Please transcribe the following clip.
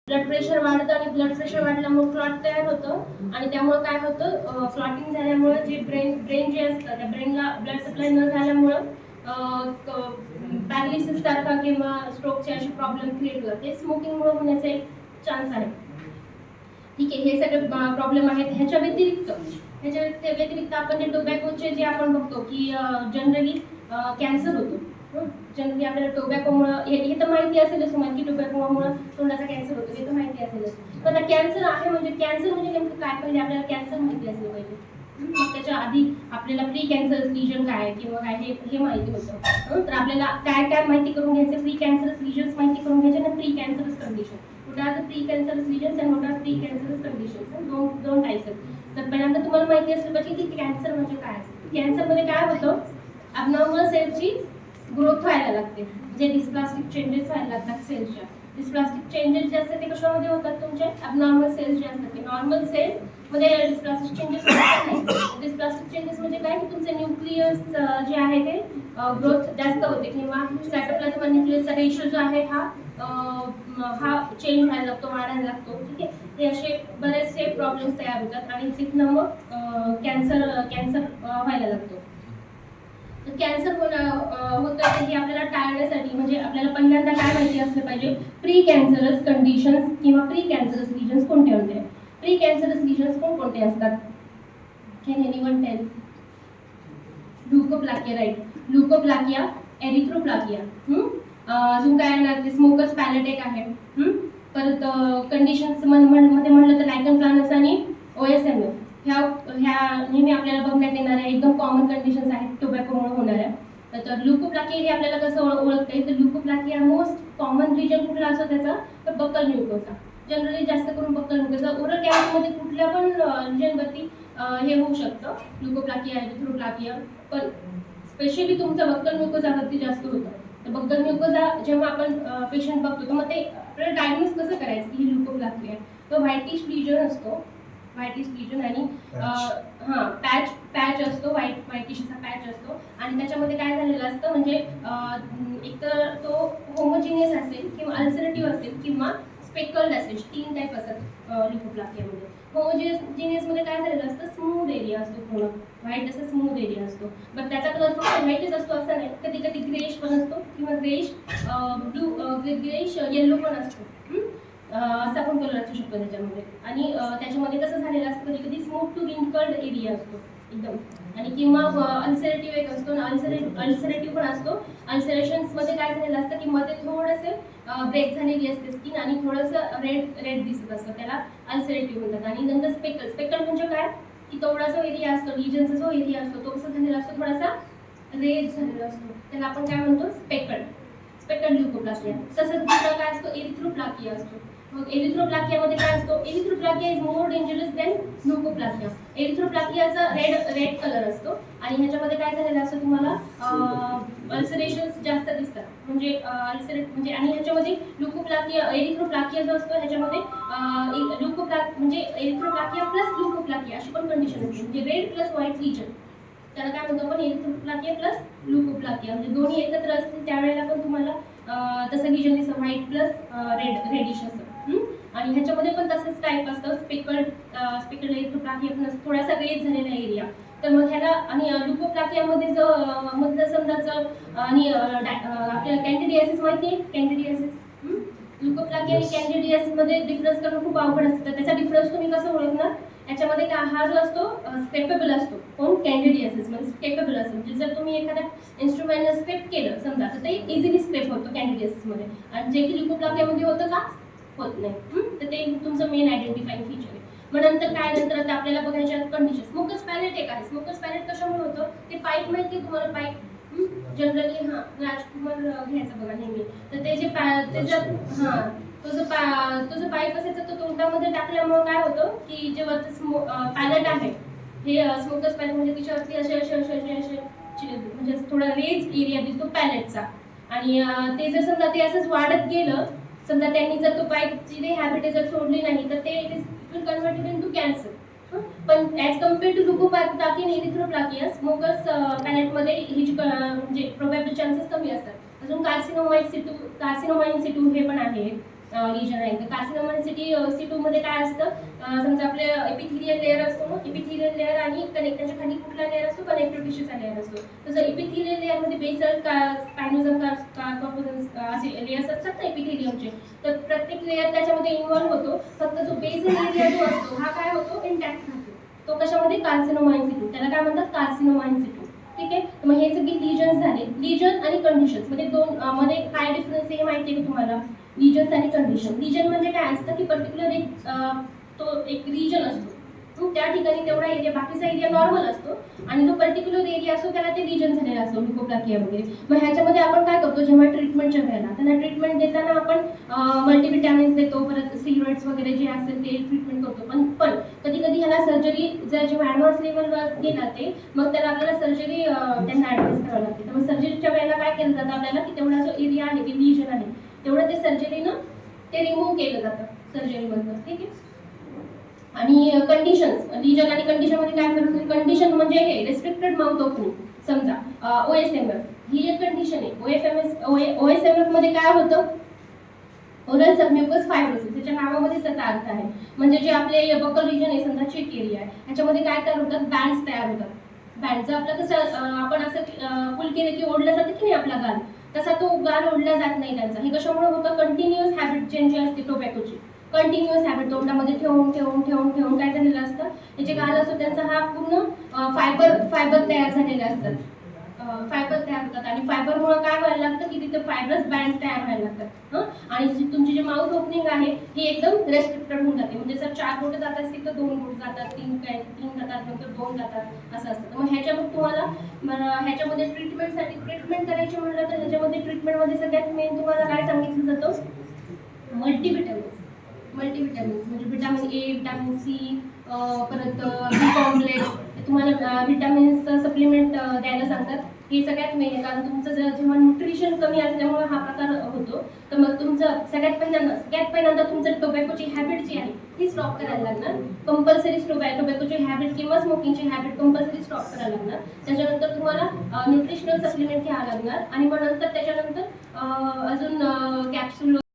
Blood pressure वाढतं आणि blood pressure वाढल्यामुळे क्लॉट तयार होतं आणि त्यामुळे काय होतं, क्लॉटिंग झाल्यामुळे जे ब्रेन जे असतं त्या ब्रेनला ब्लड सप्लाय न झाल्यामुळं पॅरालिसिस सारखा किंवा स्ट्रोकचे असे प्रॉब्लेम क्रिएट होतात. ते स्मोकिंगमुळे होण्याचा एक चान्स आहे. ठीक आहे, हे सगळे प्रॉब्लेम आहेत. ह्याच्या व्यतिरिक्त आपण जे टोबॅकोचे जे आपण बघतो की जनरली कॅन्सर होतो. जनरली आपल्याला टोबॅकोमुळे हे तर माहिती असेलच तुम्हाला की टोबॅकोमुळे तोंडाचा कॅन्सर होतो, हे तर माहिती असेलच. पण कॅन्सर आहे म्हणजे नेमकं काय, पहिले आपल्याला कॅन्सर माहिती असलं पाहिजे. मग त्याच्या आधी आपल्याला प्री कॅन्सरस लिजन काय किंवा काय हे माहिती होतं. तर आपल्याला काय काय माहिती करून घ्यायचं, प्री कॅन्सरस लिजन्स माहिती करून घ्यायचे आणि pre cancerous condition. What are the pre-cancerous lesions and what are pre-cancerous conditions? दोन टाइप्स आहेत. तर पहिल्यांदा तुम्हाला माहिती असलं पाहिजे की कॅन्सर म्हणजे काय असतं. कॅन्सरमध्ये काय होतं, अबनॉर्मल सेलची ग्रोथ व्हायला लागते, जे डिस्प्लास्टिक चेंजेस व्हायला लागतात सेलच्या. डिस्प्लास्टिक चेंजेस जे असतात ते कशामध्ये होतात, तुमचे अबनॉर्मल सेल्स जे असतात ते. नॉर्मल सेल मध्ये डिस्प्लास्टिक चेंजेस होतात नाही. डिस्प्लास्टिक चेंजेस म्हणजे काय की तुमचे न्यूक्लियस जे आहे ते ग्रोथ जास्त होते किंवा सायटोप्लाझम आणि न्यूक्लियसचा रेशो जो आहे हा चेंज व्हायला लागतो, वाढायला लागतो. ठीक आहे, हे असे बरेचसे प्रॉब्लेम्स तयार होतात आणि तिथनं मग कॅन्सर व्हायला लागतो. तर कॅन्सर होतं हे आपल्याला टाळण्यासाठी म्हणजे आपल्याला पहिल्यांदा काय माहिती असलं पाहिजे, प्री कॅन्सरस कंडिशन्स किंवा प्री कॅन्सरस लिजन्स कोणते होते. प्री कॅन्सरस लिजन्स कोणते असतात? Can anyone tell? Leukoplakia, right. Leukoplakia, erythroplakia. अजून काय येणार, ते स्मोकर्स पॅलेट एक आहे. परत कंडिशन्स मध्ये म्हणलं तर लायकन प्लानस आणि OSMF ह्या नेहमी आपल्याला बघण्यात येणाऱ्या एकदम कॉमन कंडिशन्स आहेत टोबॅकोमुळे होणाऱ्या. तर ल्युकोप्लाकिया हे आपल्याला कसं ओळखता येईल, तर ल्युकोप्लाकिया मोस्ट कॉमन रिजन कुठला असतो त्याचा, तर बक्कल म्युकोसा. जनरली जास्त करून बक्कल म्युकोसा. ओरल कॅव्हिटीमध्ये कुठल्या पण रिजनवरती हे होऊ शकतं, ल्युकोप्लाकिया, एरिथ्रोप्लाकिया, पण स्पेशली तुमचं बक्कल म्युकोसावरती जास्त होतं. तर बक्कल म्युकोसा जेव्हा आपण पेशंट बघतो तर मग ते आपल्याला डायग्नोज कसं करायचं की ही ल्युकोप्लाकिया आहे. तो व्हाईटिश लिजन असतो, व्हाईटिश लिजन आणि पॅच असतो, व्हाईटिशचा पॅच असतो आणि त्याच्यामध्ये काय झालेलं असतं म्हणजे एकतर तो होमोजिनियस असेल किंवा अल्सरेटिव्ह असेल किंवा स्पेकल्ड असेल. 3 टाईप असतात ल्युकोप्लाकियामध्ये. होमोजिनियस मध्ये काय झालेलं असतं, स्मूथ एरिया असतो, पूर्ण व्हाईट असा स्मूथ एरिया असतो. पण त्याचा कलर फक्त व्हाईटच असतो असं नाही, कधी कधी ग्रेश पण असतो किंवा ग्रेश ग्रेश येल्लो पण असतो. असा पण कलर असू शकतो त्याच्यामध्ये. आणि त्याच्यामध्ये कसं झालेलं असतं, कधी कधी स्मूथ टू रिंकल्ड एरिया असतो एकदम. आणि किंवा अल्सरेटिव्ह एक असतो, अल्सरेटिव्ह पण असतो. अल्सरेशन्स मध्ये काय झालेलं असतं की मध्ये थोडंसं ब्रेक झालेली असते स्किन आणि थोडंसं रेड दिसत असतं, त्याला अल्सरेटिव्ह म्हणतात. आणि नंतर स्पेकल म्हणजे काय की तेवढा जो एरिया असतो, लिजनचा जो एरिया असतो तो कसा झालेला असतो, थोडासा रेड झालेला असतो, त्याला आपण काय म्हणतो, स्पेकल्ड ल्युकोप्लाकिया. तसंच दुसरा काय असतो, एरिथ्रोप्लाकिया असतो. मग एरिथ्रोप्लाकियामध्ये काय असतो, erythroplakia is more dangerous than leukoplakia. एरिथ्रोप्लाकियाचा रेड कलर असतो आणि ह्याच्यामध्ये काय झालेलं असतं, तुम्हाला अल्सरेशन्स जास्त दिसतात. म्हणजे आणि ह्याच्यामध्ये एरिथ्रोप्लाकिया जो असतो ह्याच्यामध्ये म्हणजे एरिथ्रोप्लाकिया प्लस ल्युकोप्लाकिया अशी पण कंडिशन असते. म्हणजे रेड प्लस व्हाईट लिजन, त्याला काय म्हणतो आपण, एरिथ्रोप्लाकिया प्लस ल्युकोप्लाकिया. म्हणजे दोन्ही एकत्र असतील त्यावेळेला पण तुम्हाला तसं लिजन दिसतं, व्हाईट प्लस रेडिश असं. आणि ह्याच्यामध्ये पण तसंच टाईप असतं, स्पेकल्ड एरिथ्रोप्लाकिया पण थोडासा रेड झालेला एरिया. तर मग ह्याला आणि ल्युकोप्लाकियामध्ये मधलं समजायचं आणि आपल्याला कॅन्डिडियासिस माहिती आहे, कॅन्डिडियासिस. ल्युकोप्लाकिया आणि कॅन्डिडियासिस मध्ये डिफरन्स करणं खूप अवघड असतं. त्याचा डिफरन्स तुम्ही कसं ओळखणार, याच्यामध्ये हा जो असतो स्क्रेपेबल असतो, कोण, कॅन्डिडियासिस मध्ये स्क्रेपेबल असतो. म्हणजे जर तुम्ही एखाद्या इन्स्ट्रुमेंटने स्क्रेप केलं समजा तर ते इझिली स्क्रेप होतं कॅन्डिडियासिस मध्ये, आणि जे की ल्युकोप्लाकियामध्ये होतं का, होत नाही. तर ते तुमचं मेन आयडेंटिफाईंग फीचर आहे. मग नंतर आता आपल्याला बघायच्या कंडिशन. स्मोकर्स पॅलेट एक आहे. स्मोकर्स पॅलेट कशामुळे होतं, ते पाईप माहिती आहे तुम्हाला, पाईप जनरली राजकुमार घ्यायचं बघा नेहमी. तर ते जे तो जो पाईप असायचा तो तोंडामध्ये टाकल्यामुळे काय होतं की जे वरचं पॅलेट आहे हे स्मोकर्स पॅलेट म्हणजे तिच्यावरती असे म्हणजे थोडा रेज एरिया दिसतो पॅलेटचा. आणि ते जर समजा ते असंच वाढत गेलं, समजा त्यांनी जर तो पाईपची ते हॅबिट जर सोडली नाही तर ते it will converted into cancer. पण ॲज कम्पेअर टू ल्युकोप्लाकिया आणि एरिथ्रोप्लाकिया, स्मोकर्स पॅलेटमध्ये ही म्हणजे प्रोबॅबल चान्सेस कमी असतात. अजून कार्सिनोमा इन सिटू हे पण आहे. लिजन आहे. तर कार्सिनोमा C2 मध्ये काय असतं, समजा आपले एपिथेलियल लेअर असतो ना, एपिथेलियल लेअर आणि त्याच्या खाली कुठला लेअर असतो, कनेक्टिव्ह टिश्यूचा लेअर असतो. तसं एपिथेलियल लेअर मध्ये बेसल स्पायनोझम कॉर्पोरस असे लेयर्स असतात ना एपिथेलियमचे, तर प्रत्येक लेअर त्याच्यामध्ये इन्व्हॉल्व होतो. फक्त जो बेसल एरिया जो असतो हा काय होतो, इंटॅक्ट राहतो. तो कशामध्ये, कार्सिनोमा इन सिटू, त्याला काय म्हणतात, कार्सिनोमा इन सिटू. ठीक आहे. तर मग हे सगळे लिजन्स झाले. लिजन आणि कंडिशन्स मध्ये मध्ये काय डिफरन्स आहे माहिती आहे का तुम्हाला? लिजन्स आणि कंडिशन. लिजन म्हणजे काय असतं की पर्टिक्युलर तो एक रिजन असतो, त्या ठिकाणी तेवढा एरिया, बाकीचा एरिया नॉर्मल असतो आणि जो पर्टिक्युलर एरिया असतो त्याला ते रिजन झालेला असतो, ल्युकोप्लाकिया वगैरे. मग ह्याच्यामध्ये आपण काय करतो, जेव्हा ट्रीटमेंटच्या वेळेला त्यांना ट्रीटमेंट देताना आपण मल्टीव्हिटॅमिन्स देतो, परत स्टिरॉइड्स वगैरे जे असेल ते ट्रीटमेंट करतो. पण कधी कधी ह्याला सर्जरी, जर जेव्हा ॲडव्हान्स लेवलवर गेला ते, मग त्याला आपल्याला सर्जरी त्यांना ॲडवाइस करावं लागते. तर मग सर्जरीच्या वेळेला काय केलं जातं आपल्याला, की तेवढा जो एरिया आहे, ते लिजन आहे, तेवढं ते सर्जरीनं ते रिमूव्ह केलं जातं सर्जरीमधनं. ठीक आहे. आणि कंडिशन्स, लिजन आणि कंडिशन मध्ये काय फरक आहे? कंडिशन म्हणजे हे रेस्ट्रिक्टेड माउथ ओपनिंग. समजा OSMF ही एक कंडिशन आहे. OSMF मध्ये काय होतं, ओरल सबम्युकस फायब्रोसिस, त्याच्या नावामध्ये त्याचा अर्थ आहे. म्हणजे जे आपले बकल रिजन आहे, समजा चेक एरिया आहे, ह्याच्यामध्ये काय तयार होतात, बँड्स तयार होतात. बँडचं आपलं कसं आपण असं फुल केलं की ओढलं जातं की नाही आपला गाल, तसा तो गाल ओढला जात नाही त्यांचा. हे कशामुळे होतं, कंटिन्युअस हॅबिट चेंज जी असते टोबॅकोची, कंटिन्युअस हॅबिट तोंडामध्ये ठेवून ठेवून ठेवून ठेवून काय झालेलं असतं, हे जे गाल असतो त्यांचा हा पूर्ण फायबर तयार झालेले असतात. फायबर तयार होतात आणि फायबरमुळे काय व्हायला लागतं की तिथे फायबरस बँड तयार व्हायला लागतात. आणि तुमची जी माउथ ओपनिंग आहे ही एकदम रेस्ट्रिक्टेड होऊन जाते. म्हणजे जर 4 बोटं जात असतील तर 2 बोट जातात, 3 जातात, नंतर 2 जातात, असं असतं. तर मग ह्याच्यामध्ये तुम्हाला ह्याच्यामध्ये ट्रीटमेंट करायची म्हटलं तर ह्याच्यामध्ये ट्रीटमेंटमध्ये सगळ्यात मेन तुम्हाला काय सांगितलं जातं, मल्टीव्हिटॅमिन्स म्हणजे व्हिटॅमिन ए, व्हिटॅमिन सी, परत बी कॉम्प्लेक्स, तुम्हाला व्हिटॅमिन्सचं सप्लिमेंट द्यायला सांगतात. हे सगळ्यात मेन आहे, कारण तुमचं जेव्हा न्यूट्रिशन कमी असल्यामुळे हा प्रकार होतो. तर मग तुमचं सगळ्यात पहिल्यांदा तुमचं टोबॅकोची हॅबिट जी आहे ती स्टॉप करायला लागणार. कंपल्सरी टोबॅकोची हॅबिट किंवा स्मोकिंगची हॅबिट कंपल्सरी स्टॉप करायला लागणार. त्याच्यानंतर तुम्हाला न्यूट्रिशनल सप्लिमेंट घ्यावं लागणार आणि मग नंतर त्याच्यानंतर अजून कॅप्सूल